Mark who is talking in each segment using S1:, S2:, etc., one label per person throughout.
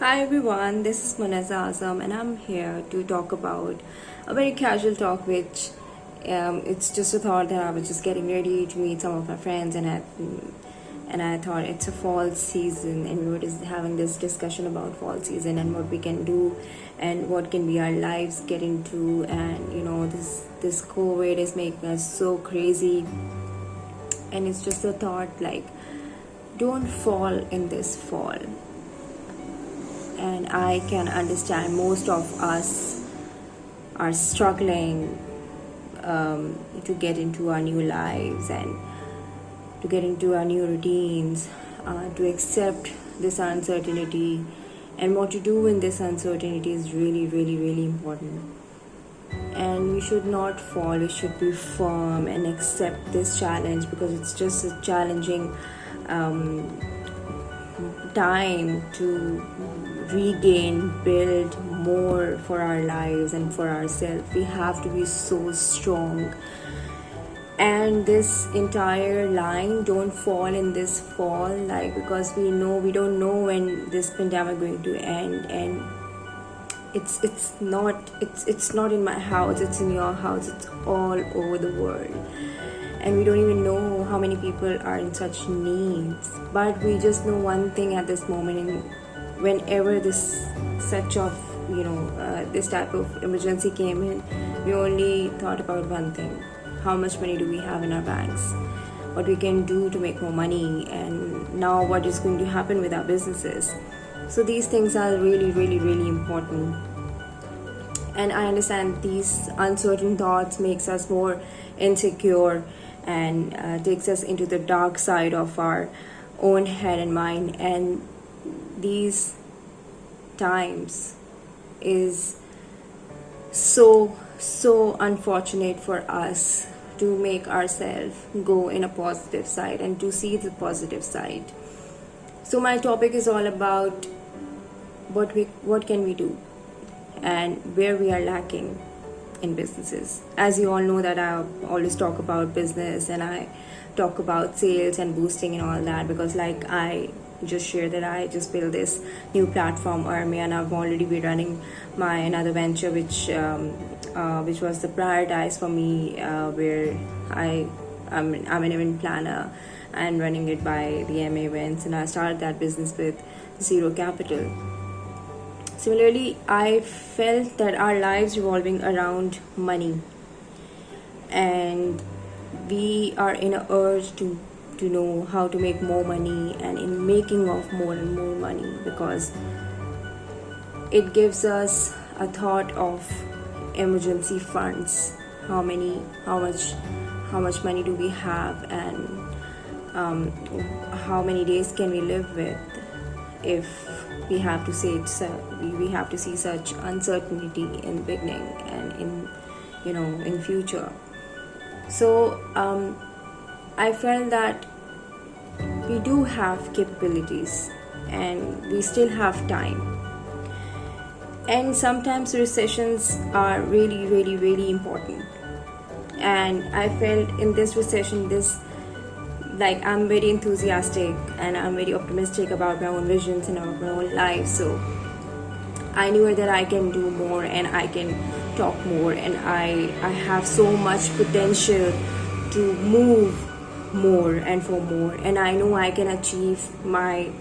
S1: Hi everyone, this is Manaza Azam and I'm here to talk about a very casual talk which it's just a thought that I was just getting ready to meet some of my friends and I thought it's a fall season and we were just having this discussion about fall season and what we can do and what can be our lives get into, and this COVID is making us so crazy, and it's just a thought like, don't fall in this fall. And I can understand most of us are struggling to get into our new lives and to get into our new routines, to accept this uncertainty, and what to do in this uncertainty is really, really, really important. And we should not fall, we should be firm and accept this challenge because it's just a challenging time to regain, build more for our lives and for ourselves. We have to be so strong. And this entire line, don't fall in this fall, like, because we don't know when this pandemic going to end, and it's not in my house, it's in your house, it's all over the world, and we don't even know how many people are in such needs. But we just know one thing at this moment, and whenever this type of emergency came in, we only thought about one thing: how much money do we have in our banks, what we can do to make more money, and now what is going to happen with our businesses. So these things are really, really, really important. And I understand these uncertain thoughts makes us more insecure and takes us into the dark side of our own head and mind. And these times is so unfortunate for us to make ourselves go in a positive side and to see the positive side. So my topic is all about what can we do and where we are lacking in businesses. As you all know that I always talk about business and I talk about sales and boosting and all that, because like I just shared that I just built this new platform Army, and I've already been running my another venture which was the prioritize for me, where I'm an event planner and running it by the MA events, and I started that business with zero capital. Similarly, I felt that our lives revolving around money, and we are in a urge to know how to make more money, and in making of more and more money, because it gives us a thought of emergency funds. How much money do we have, and how many days can we live with if we have to we have to see such uncertainty in beginning and in future. So I felt that we do have capabilities and we still have time. And sometimes recessions are really, really, really important. And I felt in this recession, like, I'm very enthusiastic and I'm very optimistic about my own visions and about my own life. So I knew that I can do more and I can talk more, and I have so much potential to move more and for more, and I know I can achieve my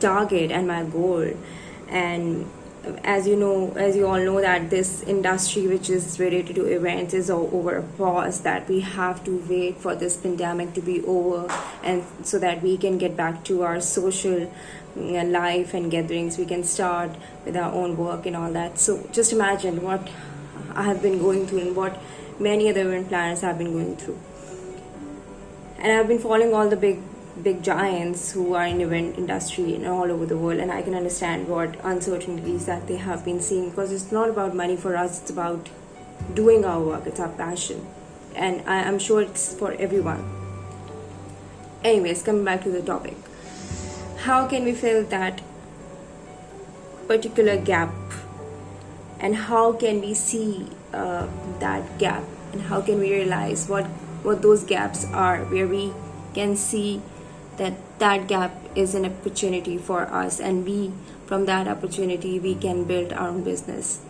S1: target and my goal. And as you all know, that this industry which is related to events is over a pause, that we have to wait for this pandemic to be over, and so that we can get back to our social life and gatherings, we can start with our own work and all that. So just imagine what I have been going through and what many other event planners have been going through. And I've been following all the big giants who are in event industry and all over the world, and I can understand what uncertainties that they have been seeing, because it's not about money for us, it's about doing our work, it's our passion, and I'm sure it's for everyone. Anyways, coming back to the topic, how can we fill that particular gap, and how can we see that gap, and how can we realize what those gaps are, where we can see that gap is an opportunity for us, and we, from that opportunity, we can build our own business.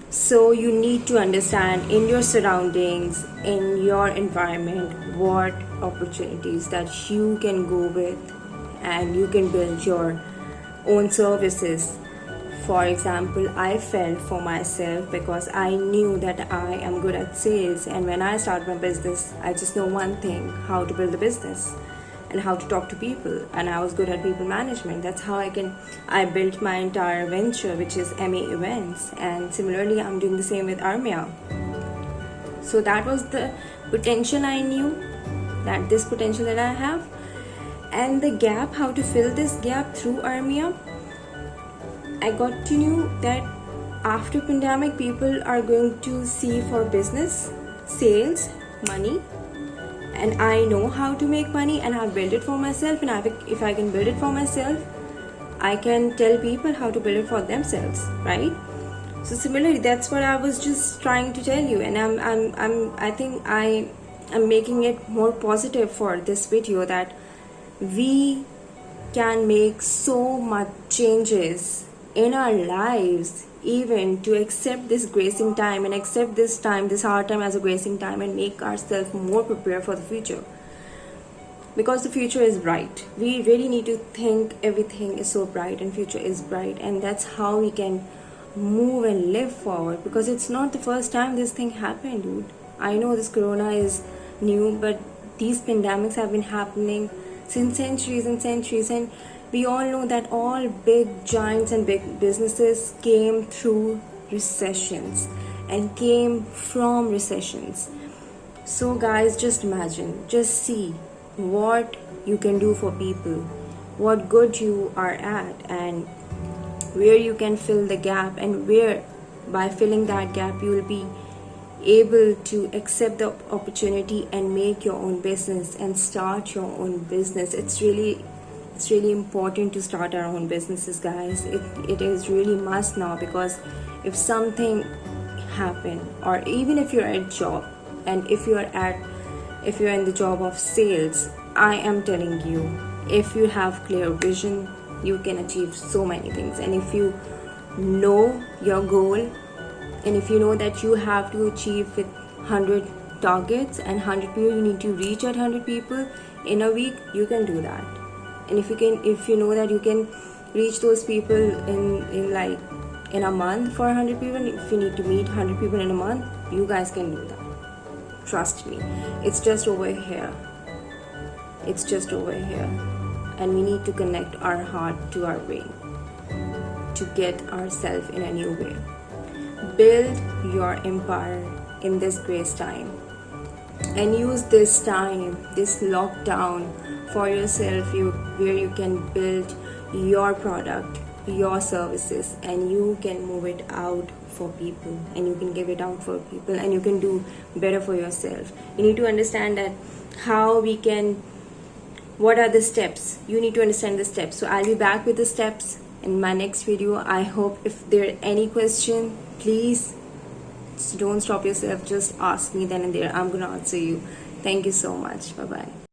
S1: So you need to understand in your surroundings, in your environment, what opportunities that you can go with, and you can build your own services. For example, I felt for myself because I knew that I am good at sales, and when I start my business, I just know one thing: how to build a business and how to talk to people, and I was good at people management. That's how I built my entire venture, which is MA Events, and similarly I'm doing the same with Armia. So that was the potential I knew, that this potential that I have, and the gap, how to fill this gap through Armia. I got to know that after pandemic, people are going to see for business, sales, money, and I know how to make money, and I've built it for myself, and if I can build it for myself, I can tell people how to build it for themselves, right? So similarly, that's what I was just trying to tell you, and I think I'm making it more positive for this video, that we can make so much changes in our lives, even to accept this gracing time and accept this time, this hard time, as a gracing time, and make ourselves more prepared for the future, because the future is bright. We really need to think everything is so bright and future is bright, and that's how we can move and live forward, because it's not the first time this thing happened, dude. I know this corona is new, but these pandemics have been happening since centuries and centuries, and we all know that all big giants and big businesses came through recessions and came from recessions. So guys, just imagine, just see what you can do for people, what good you are at, and where you can fill the gap, and where by filling that gap you will be able to accept the opportunity and make your own business and start your own business. It's really important to start our own businesses, guys. It is really must now, because if something happen, or even if you're at job, and if you're in the job of sales, I am telling you, if you have clear vision, you can achieve so many things. And if you know your goal, and if you know that you have to achieve with 100 targets and 100 people, you need to reach at 100 people in a week, you can do that. And if you know that you can reach those people in a month for 100 people, if you need to meet 100 people in a month, you guys can do that. Trust me, it's just over here. And we need to connect our heart to our brain to get ourselves in a new way. Build your empire in this grace time, and use this time, this lockdown, for yourself, where you can build your product, your services, and you can move it out for people, and you can give it out for people, and you can do better for yourself. You need to understand that what are the steps. You need to understand the steps. So I'll be back with the steps in my next video. I hope if there are any question, please don't stop yourself, just ask me then and there. I'm gonna answer you. Thank you so much. Bye bye.